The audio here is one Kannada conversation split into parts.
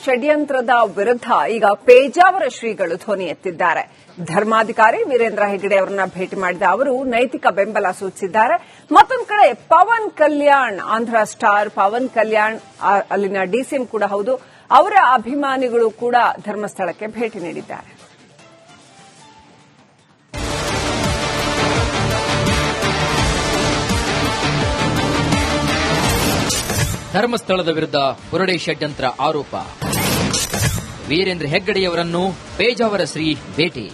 ಷಡ್ಯಂತ್ರದ ವಿರುದ್ಧ ಈಗ ಪೇಜಾವರ ಶ್ರೀಗಳು ಧ್ವನಿ ಎತ್ತಿದ್ದಾರೆ. ಧರ್ಮಾಧಿಕಾರಿ ವೀರೇಂದ್ರ ಹೆಗ್ಗಡೆ ಅವರನ್ನ ಭೇಟಿ ಮಾಡಿದ ಅವರು ನೈತಿಕ ಬೆಂಬಲ ಸೂಚಿಸಿದ್ದಾರೆ. ಮತ್ತೊಂದು ಕಡೆ ಪವನ್ ಕಲ್ಯಾಣ್, ಆಂಧ್ರ ಸ್ಟಾರ್ ಪವನ್ ಕಲ್ಯಾಣ್ ಅಲ್ಲಿನ ಡಿಸಿಎಂ ಕೂಡ ಹೌದು, ಅವರ ಅಭಿಮಾನಿಗಳು ಕೂಡ ಧರ್ಮಸ್ಥಳಕ್ಕೆ ಭೇಟಿ ನೀಡಿದ್ದಾರೆ. ಧರ್ಮಸ್ಥಳದ ವಿರುದ್ಧ ಬುರುಡೆ ಷಡ್ಯಂತ್ರ ಆರೋಪ. ವೀರೇಂದ್ರ ಹೆಗ್ಗಡೆಯವರನ್ನು ಪೇಜಾವರ ಶ್ರೀ ಭೇಟಿ.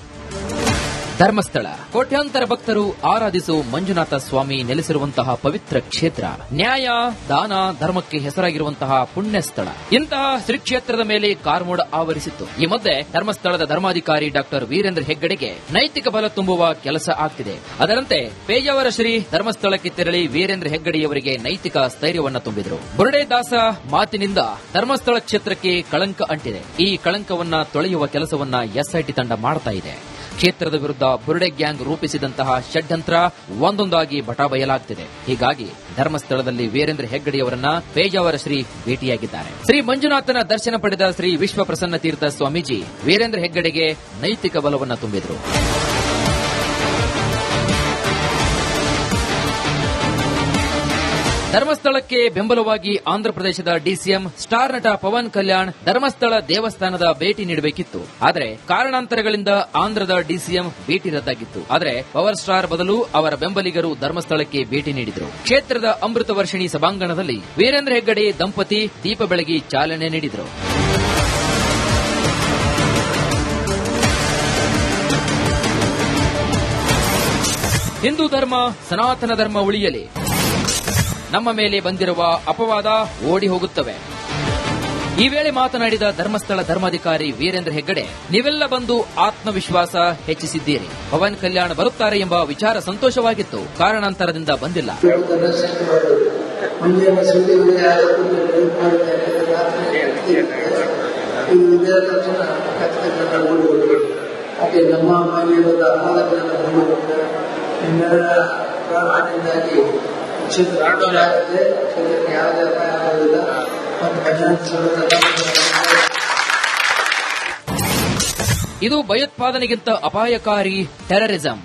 ಧರ್ಮಸ್ಥಳ ಕೋಟ್ಯಾಂತರ ಭಕ್ತರು ಆರಾಧಿಸುವ ಮಂಜುನಾಥ ಸ್ವಾಮಿ ನೆಲೆಸಿರುವಂತಹ ಪವಿತ್ರ ಕ್ಷೇತ್ರ, ನ್ಯಾಯ ದಾನ ಧರ್ಮಕ್ಕೆ ಹೆಸರಾಗಿರುವಂತಹ ಪುಣ್ಯ ಸ್ಥಳ. ಇಂತಹ ಶ್ರೀ ಕ್ಷೇತ್ರದ ಮೇಲೆ ಕಾರ್ಮೋಡ ಆವರಿಸಿತ್ತು. ಈ ಮಧ್ಯೆ ಧರ್ಮಸ್ಥಳದ ಧರ್ಮಾಧಿಕಾರಿ ಡಾಕ್ಟರ್ ವೀರೇಂದ್ರ ಹೆಗ್ಗಡೆಗೆ ನೈತಿಕ ಬಲ ತುಂಬುವ ಕೆಲಸ ಆಗ್ತಿದೆ. ಅದರಂತೆ ಪೇಜಾವರ ಶ್ರೀ ಧರ್ಮಸ್ಥಳಕ್ಕೆ ತೆರಳಿ ವೀರೇಂದ್ರ ಹೆಗ್ಗಡೆಯವರಿಗೆ ನೈತಿಕ ಸ್ಥೈರ್ಯವನ್ನು ತುಂಬಿದರು. ಬುರುಡೆ ದಾಸ ಮಾತಿನಿಂದ ಧರ್ಮಸ್ಥಳ ಕ್ಷೇತ್ರಕ್ಕೆ ಕಳಂಕ ಅಂಟಿದೆ. ಈ ಕಳಂಕವನ್ನ ತೊಳೆಯುವ ಕೆಲಸವನ್ನ ಎಸ್ಐಟಿ ತಂಡ ಮಾಡ್ತಾ ಇದೆ. ಕ್ಷೇತ್ರದ ವಿರುದ್ಧ ಬುರುಡೆ ಗ್ಯಾಂಗ್ ರೂಪಿಸಿದಂತಹ ಷಡ್ಯಂತ್ರ ಒಂದೊಂದಾಗಿ ಬಟಾಬಯಲಾಗ್ತಿದೆ. ಹೀಗಾಗಿ ಧರ್ಮಸ್ಥಳದಲ್ಲಿ ವೀರೇಂದ್ರ ಹೆಗ್ಗಡೆಯವರನ್ನ ಪೇಜಾವರ ಶ್ರೀ ಭೇಟಿಯಾಗಿದ್ದಾರೆ. ಶ್ರೀ ಮಂಜುನಾಥನ ದರ್ಶನ ಪಡೆದ ಶ್ರೀ ವಿಶ್ವ ಪ್ರಸನ್ನ ತೀರ್ಥ ಸ್ವಾಮೀಜಿ ವೀರೇಂದ್ರ ಹೆಗ್ಗಡೆಗೆ ನೈತಿಕ ಬಲವನ್ನು ತುಂಬಿದರು. ಧರ್ಮಸ್ಥಳಕ್ಕೆ ಬೆಂಬಲವಾಗಿ ಆಂಧ್ರಪ್ರದೇಶದ ಡಿಸಿಎಂ ಸ್ಟಾರ್ ನಟ ಪವನ್ ಕಲ್ಯಾಣ್ ಧರ್ಮಸ್ಥಳ ದೇವಸ್ಥಾನದ ಭೇಟಿ ನೀಡಬೇಕಿತ್ತು. ಆದರೆ ಕಾರಣಾಂತರಗಳಿಂದ ಆಂಧ್ರದ ಡಿಸಿಎಂ ಭೇಟಿ ರದ್ದಾಗಿತ್ತು. ಆದರೆ ಪವರ್ ಸ್ಟಾರ್ ಬದಲು ಅವರ ಬೆಂಬಲಿಗರು ಧರ್ಮಸ್ಥಳಕ್ಕೆ ಭೇಟಿ ನೀಡಿದರು. ಕ್ಷೇತ್ರದ ಅಮೃತ ವರ್ಷಿಣಿ ಸಭಾಂಗಣದಲ್ಲಿ ವೀರೇಂದ್ರ ಹೆಗ್ಗಡೆ ದಂಪತಿ ದೀಪ ಬೆಳಗಿ ಚಾಲನೆ ನೀಡಿದರು. ಹಿಂದೂ ಧರ್ಮ ಸನಾತನ ಧರ್ಮ ಉಳಿಯಲಿ, ನಮ್ಮ ಮೇಲೆ ಬಂದಿರುವ ಅಪವಾದ ಓಡಿ ಹೋಗುತ್ತವೆ. ಈ ವೇಳೆ ಮಾತನಾಡಿದ ಧರ್ಮಸ್ಥಳ ಧರ್ಮಾಧಿಕಾರಿ ವೀರೇಂದ್ರ ಹೆಗ್ಗಡೆ, ನೀವೆಲ್ಲ ಬಂದು ಆತ್ಮವಿಶ್ವಾಸ ಹೆಚ್ಚಿಸಿದ್ದೀರಿ. ಪವನ್ ಕಲ್ಯಾಣ್ ಬರುತ್ತಾರೆ ಎಂಬ ವಿಚಾರ ಸಂತೋಷವಾಗಿತ್ತು, ಕಾರಣಾಂತರದಿಂದ ಬಂದಿಲ್ಲ. ಕ್ಷೇತ್ರ ಆಗುತ್ತೆ, ಕ್ಷೇತ್ರಕ್ಕೆ ಯಾವುದೇ ಅಪಾಯ ಆಗೋದಿಲ್ಲ. ಇದು ಭಯೋತ್ಪಾದನೆಗಿಂತ ಅಪಾಯಕಾರಿ ಟೆರರಿಸಂ.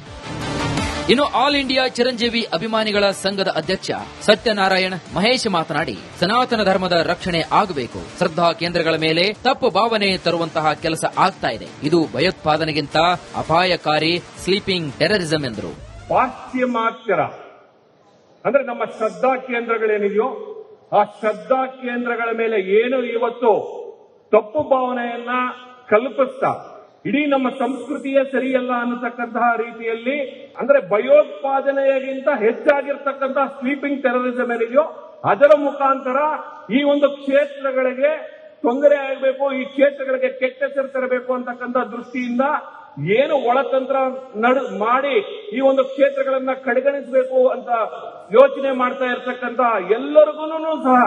ಇನ್ನು ಆಲ್ ಇಂಡಿಯಾ ಚಿರಂಜೀವಿ ಅಭಿಮಾನಿಗಳ ಸಂಘದ ಅಧ್ಯಕ್ಷ ಸತ್ಯನಾರಾಯಣ್ ಮಹೇಶ್ ಮಾತನಾಡಿ, ಸನಾತನ ಧರ್ಮದ ರಕ್ಷಣೆ ಆಗಬೇಕು. ಶ್ರದ್ಧಾ ಕೇಂದ್ರಗಳ ಮೇಲೆ ತಪ್ಪು ಭಾವನೆ ತರುವಂತಹ ಕೆಲಸ ಆಗ್ತಾ ಇದೆ. ಇದು ಭಯೋತ್ಪಾದನೆಗಿಂತ ಅಪಾಯಕಾರಿ ಸ್ಲೀಪಿಂಗ್ ಟೆರರಿಸಂ ಎಂದರು. ಪಾಶ್ಚಿಮಾತ್ಯರ ಅಂದ್ರೆ ನಮ್ಮ ಶ್ರದ್ಧಾ ಕೇಂದ್ರಗಳೇನಿದೆಯೋ ಆ ಶ್ರದ್ಧಾ ಕೇಂದ್ರಗಳ ಮೇಲೆ ಏನು ಇವತ್ತು ತಪ್ಪು ಭಾವನೆಯನ್ನ ಕಲ್ಪಿಸ್ತಾ ಇಡೀ ನಮ್ಮ ಸಂಸ್ಕೃತಿಯೇ ಸರಿಯಲ್ಲ ಅನ್ನತಕ್ಕಂತಹ ರೀತಿಯಲ್ಲಿ, ಅಂದ್ರೆ ಭಯೋತ್ಪಾದನೆಗಿಂತ ಹೆಚ್ಚಾಗಿರ್ತಕ್ಕಂತಹ ಸ್ಲೀಪಿಂಗ್ ಟೆರರಿಸಂ ಏನಿದೆಯೋ ಅದರ ಮುಖಾಂತರ ಈ ಒಂದು ಕ್ಷೇತ್ರಗಳಿಗೆ ತೊಂದರೆ ಆಗಬೇಕು, ಈ ಕ್ಷೇತ್ರಗಳಿಗೆ ಕೆಟ್ಟ ಹೆಸರು ತರಬೇಕು ಅಂತಕ್ಕಂಥ ದೃಷ್ಟಿಯಿಂದ ಏನು ಒಳತಂತ್ರ ಮಾಡಿ ಈ ಒಂದು ಕ್ಷೇತ್ರಗಳನ್ನ ಕಡೆಗಣಿಸಬೇಕು ಅಂತ ಯೋಚನೆ ಮಾಡ್ತಾ ಇರತಕ್ಕಂತ ಎಲ್ಲರಿಗೂ ಸಹ,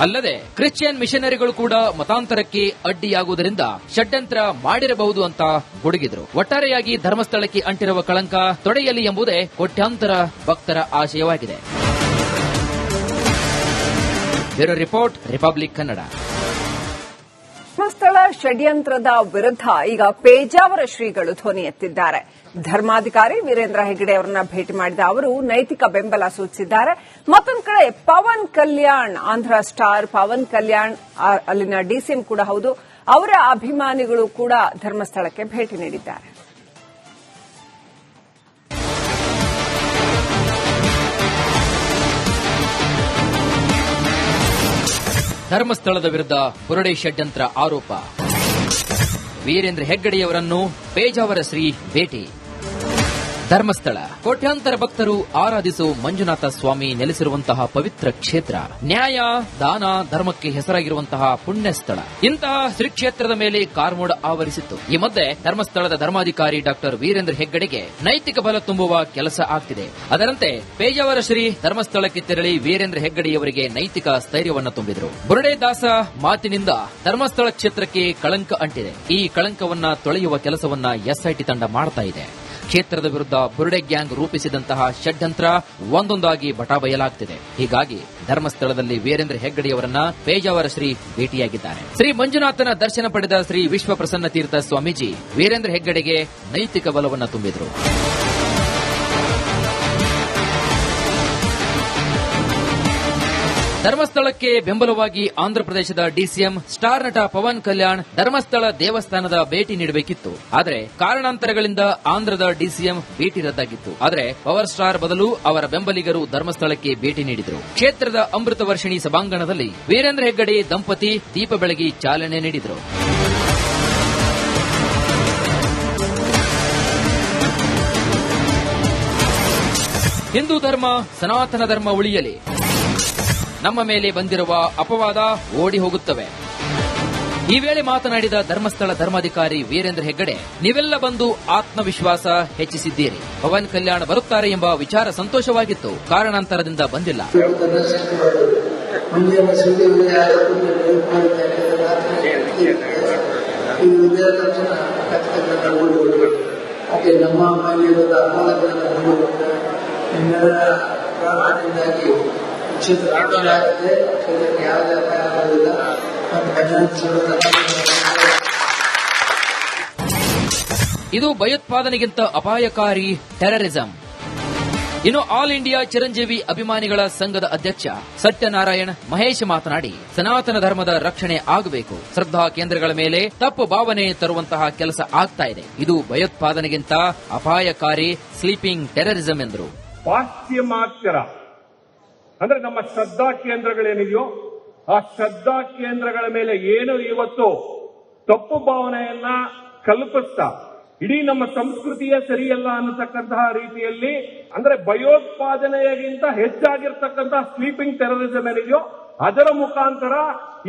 ಅಲ್ಲದೆ ಕ್ರಿಶ್ಚಿಯನ್ ಮಿಷನರಿಗಳು ಕೂಡ ಮತಾಂತರಕ್ಕೆ ಅಡ್ಡಿಯಾಗುವುದರಿಂದ ಷಡ್ಯಂತ್ರ ಮಾಡಿರಬಹುದು ಅಂತ ಗುಡುಗಿದ್ರು. ಒಟ್ಟಾರೆಯಾಗಿ ಧರ್ಮಸ್ಥಳಕ್ಕೆ ಅಂಟಿರುವ ಕಳಂಕ ತೊಡೆಯಲಿ ಎಂಬುದೇ ಕೋಟ್ಯಾಂತರ ಭಕ್ತರ ಆಶಯವಾಗಿದೆ. Bureau report, republic Kannada. Dharmasthala ಷಡ್ಯಂತ್ರದ ವಿರುದ್ಧ ಈಗ ಪೇಜಾವರ ಶ್ರೀಗಳು ಧ್ವನಿ ಎತ್ತಿದ್ದಾರೆ. ಧರ್ಮಾಧಿಕಾರಿ ವೀರೇಂದ್ರ ಹೆಗ್ಗಡೆ ಅವರನ್ನ ಭೇಟಿ ಮಾಡಿದ ಅವರು ನೈತಿಕ ಬೆಂಬಲ ಸೂಚಿಸಿದ್ದಾರೆ. ಮತ್ತೊಂದು ಕಡೆ ಪವನ್ ಕಲ್ಯಾಣ್, ಆಂಧ್ರ ಸ್ಟಾರ್ ಪವನ್ ಕಲ್ಯಾಣ್ ಅಲ್ಲಿನ ಡಿಸಿಎಂ ಕೂಡ ಹೌದು, ಅವರ ಅಭಿಮಾನಿಗಳು ಕೂಡ ಧರ್ಮಸ್ಥಳಕ್ಕೆ ಭೇಟಿ ನೀಡಿದ್ದಾರೆ. ಧರ್ಮಸ್ಥಳದ ವಿರುದ್ಧ ಬುರುಡೆ ಷಡ್ಯಂತ್ರ ಆರೋಪ. ವೀರೇಂದ್ರ ಹೆಗ್ಗಡೆಯವರನ್ನು ಪೇಜಾವರ ಶ್ರೀ ಭೇಟಿ. ಧರ್ಮಸ್ಥಳ ಕೋಟ್ಯಾಂತರ ಭಕ್ತರು ಆರಾಧಿಸುವ ಮಂಜುನಾಥ ಸ್ವಾಮಿ ನೆಲೆಸಿರುವಂತಹ ಪವಿತ್ರ ಕ್ಷೇತ್ರ, ನ್ಯಾಯ ದಾನ ಧರ್ಮಕ್ಕೆ ಹೆಸರಾಗಿರುವಂತಹ ಪುಣ್ಯ ಸ್ಥಳ. ಇಂತಹ ಶ್ರೀ ಕ್ಷೇತ್ರದ ಮೇಲೆ ಕಾರ್ಮೋಡ ಆವರಿಸಿತ್ತು. ಈ ಮಧ್ಯೆ ಧರ್ಮಸ್ಥಳದ ಧರ್ಮಾಧಿಕಾರಿ ಡಾಕ್ಟರ್ ವೀರೇಂದ್ರ ಹೆಗ್ಗಡೆಗೆ ನೈತಿಕ ಬಲ ತುಂಬುವ ಕೆಲಸ ಆಗ್ತಿದೆ. ಅದರಂತೆ ಪೇಜಾವರ ಶ್ರೀ ಧರ್ಮಸ್ಥಳಕ್ಕೆ ತೆರಳಿ ವೀರೇಂದ್ರ ಹೆಗ್ಗಡೆಯವರಿಗೆ ನೈತಿಕ ಸ್ಥೈರ್ಯವನ್ನು ತುಂಬಿದರು. ಬುರುಡೆ ದಾಸ ಮಾತಿನಿಂದ ಧರ್ಮಸ್ಥಳ ಕ್ಷೇತ್ರಕ್ಕೆ ಕಳಂಕ ಅಂಟಿದೆ. ಈ ಕಳಂಕವನ್ನ ತೊಳೆಯುವ ಕೆಲಸವನ್ನ ಎಸ್ಐಟಿ ತಂಡ ಮಾಡ್ತಾ ಇದೆ. ಕ್ಷೇತ್ರದ ವಿರುದ್ಧ ಬುರುಡೆ ಗ್ಯಾಂಗ್ ರೂಪಿಸಿದಂತಹ ಷಡ್ಯಂತ್ರ ಒಂದೊಂದಾಗಿ ಬಟಾಬಯಲಾಗ್ತಿದೆ. ಹೀಗಾಗಿ ಧರ್ಮಸ್ಥಳದಲ್ಲಿ ವೀರೇಂದ್ರ ಹೆಗ್ಗಡೆಯವರನ್ನ ಪೇಜಾವರ ಶ್ರೀ ಭೇಟಿಯಾಗಿದ್ದಾರೆ. ಶ್ರೀ ಮಂಜುನಾಥನ ದರ್ಶನ ಪಡೆದ ಶ್ರೀ ವಿಶ್ವಪ್ರಸನ್ನ ತೀರ್ಥ ಸ್ವಾಮೀಜಿ ವೀರೇಂದ್ರ ಹೆಗ್ಗಡೆಗೆ ನೈತಿಕ ಬಲವನ್ನು ತುಂಬಿದರು. ಧರ್ಮಸ್ಥಳಕ್ಕೆ ಬೆಂಬಲವಾಗಿ ಆಂಧ್ರಪ್ರದೇಶದ ಡಿಸಿಎಂ ಸ್ಟಾರ್ ನಟ ಪವನ್ ಕಲ್ಯಾಣ್ ಧರ್ಮಸ್ಥಳ ದೇವಸ್ಥಾನದ ಭೇಟಿ ನೀಡಬೇಕಿತ್ತು. ಆದರೆ ಕಾರಣಾಂತರಗಳಿಂದ ಆಂಧ್ರದ ಡಿಸಿಎಂ ಭೇಟಿ ರದ್ದಾಗಿತ್ತು. ಆದರೆ ಪವರ್ ಸ್ಟಾರ್ ಬದಲು ಅವರ ಬೆಂಬಲಿಗರು ಧರ್ಮಸ್ಥಳಕ್ಕೆ ಭೇಟಿ ನೀಡಿದರು. ಕ್ಷೇತ್ರದ ಅಮೃತ ವರ್ಷಿಣಿ ಸಭಾಂಗಣದಲ್ಲಿ ವೀರೇಂದ್ರ ಹೆಗ್ಗಡೆ ದಂಪತಿ ದೀಪ ಬೆಳಗಿ ಚಾಲನೆ ನೀಡಿದರು. ಹಿಂದೂ ಧರ್ಮ ಸನಾತನ ಧರ್ಮ ಉಳಿಯಲಿ, ನಮ್ಮ ಮೇಲೆ ಬಂದಿರುವ ಅಪವಾದ ಓಡಿ ಹೋಗುತ್ತವೆ. ಈ ವೇಳೆ ಮಾತನಾಡಿದ ಧರ್ಮಸ್ಥಳ ಧರ್ಮಾಧಿಕಾರಿ ವೀರೇಂದ್ರ ಹೆಗ್ಗಡೆ, ನೀವೆಲ್ಲ ಬಂದು ಆತ್ಮವಿಶ್ವಾಸ ಹೆಚ್ಚಿಸಿದ್ದೀರಿ. ಪವನ್ ಕಲ್ಯಾಣ್ ಬರುತ್ತಾರೆ ಎಂಬ ವಿಚಾರ ಸಂತೋಷವಾಗಿತ್ತು, ಕಾರಣಾಂತರದಿಂದ ಬಂದಿಲ್ಲ. ನಮ್ಮ ಮನೆಯಲ್ಲಿರುವ ಅಪವಾದಗಳನ್ನು ಪ್ರಾರ್ಥನೆಯಿಂದಾಗಿ ಕ್ಷೇತ್ರ ಆಗುತ್ತೆ. ಕ್ಷೇತ್ರಕ್ಕೆ ಯಾವುದೇ ಅಪಾಯ ಆಗುವುದಿಲ್ಲ. ಇದು ಭಯೋತ್ಪಾದನೆಗಿಂತ ಅಪಾಯಕಾರಿ ಟೆರರಿಸಂ. ಇನ್ನು ಆಲ್ ಇಂಡಿಯಾ ಚಿರಂಜೀವಿ ಅಭಿಮಾನಿಗಳ ಸಂಘದ ಅಧ್ಯಕ್ಷ ಸತ್ಯನಾರಾಯಣ್ ಮಹೇಶ್ ಮಾತನಾಡಿ, ಸನಾತನ ಧರ್ಮದ ರಕ್ಷಣೆ ಆಗಬೇಕು. ಶ್ರದ್ಧಾ ಕೇಂದ್ರಗಳ ಮೇಲೆ ತಪ್ಪು ಭಾವನೆ ತರುವಂತಹ ಕೆಲಸ ಆಗ್ತಾ ಇದೆ. ಇದು ಭಯೋತ್ಪಾದನೆಗಿಂತ ಅಪಾಯಕಾರಿ ಸ್ಲೀಪಿಂಗ್ ಟೆರರಿಸಂ ಎಂದರು. ಪಾಶ್ಚಿಮಾತ್ಯರ ಅಂದ್ರೆ ನಮ್ಮ ಶ್ರದ್ಧಾ ಕೇಂದ್ರಗಳೇನಿದೆಯೋ ಆ ಶ್ರದ್ಧಾ ಕೇಂದ್ರಗಳ ಮೇಲೆ ಏನು ಇವತ್ತು ತಪ್ಪು ಭಾವನೆಯನ್ನ ಕಲ್ಪಿಸ್ತಾ ಇಡೀ ನಮ್ಮ ಸಂಸ್ಕೃತಿಯೇ ಸರಿಯಲ್ಲ ಅನ್ನತಕ್ಕಂತಹ ರೀತಿಯಲ್ಲಿ ಅಂದ್ರೆ ಭಯೋತ್ಪಾದನೆಗಿಂತ ಹೆಚ್ಚಾಗಿರ್ತಕ್ಕಂತಹ ಸ್ಲೀಪಿಂಗ್ ಟೆರರಿಸಂ ಏನಿದೆಯೋ ಅದರ ಮುಖಾಂತರ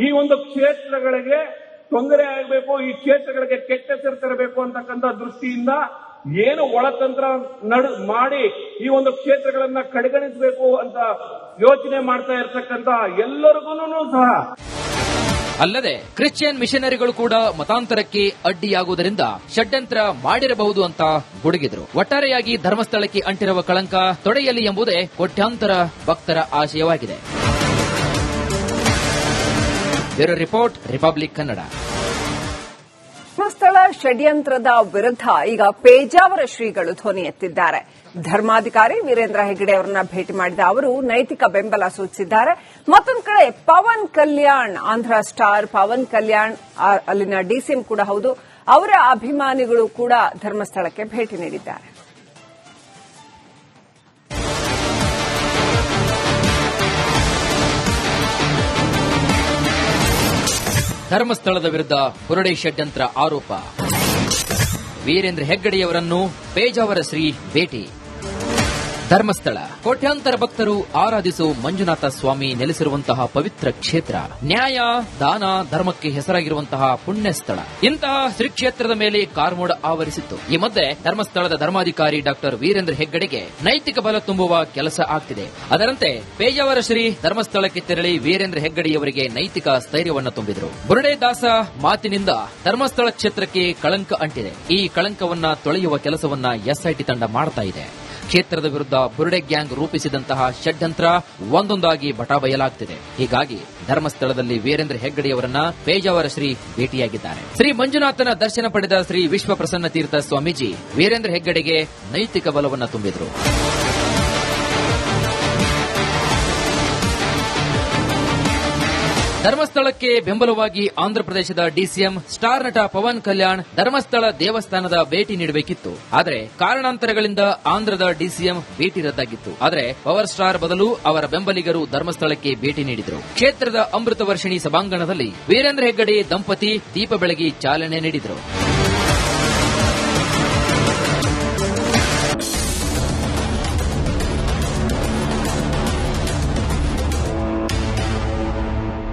ಈ ಒಂದು ಕ್ಷೇತ್ರಗಳಿಗೆ ತೊಂದರೆ ಆಗಬೇಕು, ಈ ಕ್ಷೇತ್ರಗಳಿಗೆ ಕೆಟ್ಟ ಹೆಸರು ತರಬೇಕು ಅಂತಕ್ಕಂಥ ದೃಷ್ಟಿಯಿಂದ ಏನು ಒಳತಂತ್ರ ಮಾಡಿ ಈ ಒಂದು ಕ್ಷೇತ್ರಗಳನ್ನ ಕಡೆಗಣಿಸಬೇಕು ಅಂತ ಯೋಚನೆ ಮಾಡ್ತಾ ಇರತಕ್ಕಂತ ಎಲ್ಲರಿಗೂ ಸಹ ಅಲ್ಲದೆ ಕ್ರಿಶ್ಚಿಯನ್ ಮಿಷನರಿಗಳು ಕೂಡ ಮತಾಂತರಕ್ಕೆ ಅಡ್ಡಿಯಾಗುವುದರಿಂದ ಷಡ್ಯಂತ್ರ ಮಾಡಿರಬಹುದು ಅಂತ ಗುಡುಗಿದ್ರು. ಒಟ್ಟಾರೆಯಾಗಿ ಧರ್ಮಸ್ಥಳಕ್ಕೆ ಅಂಟಿರುವ ಕಳಂಕ ತೊಡೆಯಲಿ ಎಂಬುದೇ ಕೋಟ್ಯಾಂತರ ಭಕ್ತರ ಆಶಯವಾಗಿದೆ. Bureau report, republic Kannada. Dharmasthala ಷಡ್ಯಂತ್ರದ ವಿರುದ್ಧ ಈಗ ಪೇಜಾವರ ಶ್ರೀಗಳು ಧ್ವನಿ ಎತ್ತಿದ್ದಾರೆ. ಧರ್ಮಾಧಿಕಾರಿ ವೀರೇಂದ್ರ ಹೆಗ್ಗಡೆ ಅವರನ್ನ ಭೇಟಿ ಮಾಡಿದ ಅವರು ನೈತಿಕ ಬೆಂಬಲ ಸೂಚಿಸಿದ್ದಾರೆ. ಮತ್ತೊಂದು ಕಡೆ ಪವನ್ ಕಲ್ಯಾಣ್, ಆಂಧ್ರ ಸ್ಟಾರ್ ಪವನ್ ಕಲ್ಯಾಣ್ ಅಲ್ಲಿನ ಡಿಸಿಎಂ ಕೂಡ ಹೌದು, ಅವರ ಅಭಿಮಾನಿಗಳು ಕೂಡ ಧರ್ಮಸ್ಥಳಕ್ಕೆ ಭೇಟಿ ನೀಡಿದ್ದಾರೆ. ಧರ್ಮಸ್ಥಳದ ವಿರುದ್ಧ ಬುರುಡೆ ಷಡ್ಯಂತ್ರ ಆರೋಪ. ವೀರೇಂದ್ರ ಹೆಗ್ಗಡೆಯವರನ್ನು ಪೇಜಾವರ ಶ್ರೀ ಭೇಟಿ. ಧರ್ಮಸ್ಥಳ ಕೋಟ್ಯಾಂತರ ಭಕ್ತರು ಆರಾಧಿಸುವ ಮಂಜುನಾಥ ಸ್ವಾಮಿ ನೆಲೆಸಿರುವಂತಹ ಪವಿತ್ರ ಕ್ಷೇತ್ರ. ನ್ಯಾಯ, ದಾನ, ಧರ್ಮಕ್ಕೆ ಹೆಸರಾಗಿರುವಂತಹ ಪುಣ್ಯ ಸ್ಥಳ. ಇಂತಹ ಶ್ರೀ ಕ್ಷೇತ್ರದ ಮೇಲೆ ಕಾರ್ಮೋಡ ಆವರಿಸಿತ್ತು. ಈ ಮಧ್ಯೆ ಧರ್ಮಸ್ಥಳದ ಧರ್ಮಾಧಿಕಾರಿ ಡಾಕ್ಟರ್ ವೀರೇಂದ್ರ ಹೆಗ್ಗಡೆಗೆ ನೈತಿಕ ಬಲ ತುಂಬುವ ಕೆಲಸ ಆಗ್ತಿದೆ. ಅದರಂತೆ ಪೇಜಾವರ ಶ್ರೀ ಧರ್ಮಸ್ಥಳಕ್ಕೆ ತೆರಳಿ ವೀರೇಂದ್ರ ಹೆಗ್ಗಡೆಯವರಿಗೆ ನೈತಿಕ ಸ್ಥೈರ್ಯವನ್ನು ತುಂಬಿದರು. ಬುರುಡೆ ದಾಸ ಮಾತಿನಿಂದ ಧರ್ಮಸ್ಥಳ ಕ್ಷೇತ್ರಕ್ಕೆ ಕಳಂಕ ಅಂಟಿದೆ. ಈ ಕಳಂಕವನ್ನ ತೊಳೆಯುವ ಕೆಲಸವನ್ನ ಎಸ್ಐಟಿ ತಂಡ ಮಾಡ್ತಾ ಇದೆ. ಕ್ಷೇತ್ರದ ವಿರುದ್ಧ ಬುರುಡೆ ಗ್ಯಾಂಗ್ ರೂಪಿಸಿದಂತಹ ಷಡ್ಯಂತ್ರ ಒಂದೊಂದಾಗಿ ಬಟಾಬಯಲಾಗ್ತಿದೆ. ಹೀಗಾಗಿ ಧರ್ಮಸ್ಥಳದಲ್ಲಿ ವೀರೇಂದ್ರ ಹೆಗ್ಗಡೆಯವರನ್ನ ಪೇಜಾವರ ಶ್ರೀ ಭೇಟಿಯಾಗಿದ್ದಾರೆ. ಶ್ರೀ ಮಂಜುನಾಥನ ದರ್ಶನ ಪಡೆದ ಶ್ರೀ ವಿಶ್ವಪ್ರಸನ್ನ ತೀರ್ಥ ಸ್ವಾಮೀಜಿ ವೀರೇಂದ್ರ ಹೆಗ್ಗಡೆಗೆ ನೈತಿಕ ಬಲವನ್ನು ತುಂಬಿದರು. ಧರ್ಮಸ್ಥಳಕ್ಕೆ ಬೆಂಬಲವಾಗಿ ಆಂಧ್ರಪ್ರದೇಶದ ಡಿಸಿಎಂ ಸ್ಟಾರ್ ನಟ ಪವನ್ ಕಲ್ಯಾಣ್ ಧರ್ಮಸ್ಥಳ ದೇವಸ್ಥಾನದ ಭೇಟಿ ನೀಡಬೇಕಿತ್ತು. ಆದರೆ ಕಾರಣಾಂತರಗಳಿಂದ ಆಂಧ್ರದ ಡಿಸಿಎಂ ಭೇಟಿ ರದ್ದಾಗಿತ್ತು. ಆದರೆ ಪವರ್ ಸ್ಟಾರ್ ಬದಲು ಅವರ ಬೆಂಬಲಿಗರು ಧರ್ಮಸ್ಥಳಕ್ಕೆ ಭೇಟಿ ನೀಡಿದರು. ಕ್ಷೇತ್ರದ ಅಮೃತ ವರ್ಷಿಣಿ ಸಭಾಂಗಣದಲ್ಲಿ ವೀರೇಂದ್ರ ಹೆಗ್ಗಡೆ ದಂಪತಿ ದೀಪ ಬೆಳಗಿ ಚಾಲನೆ ನೀಡಿದರು.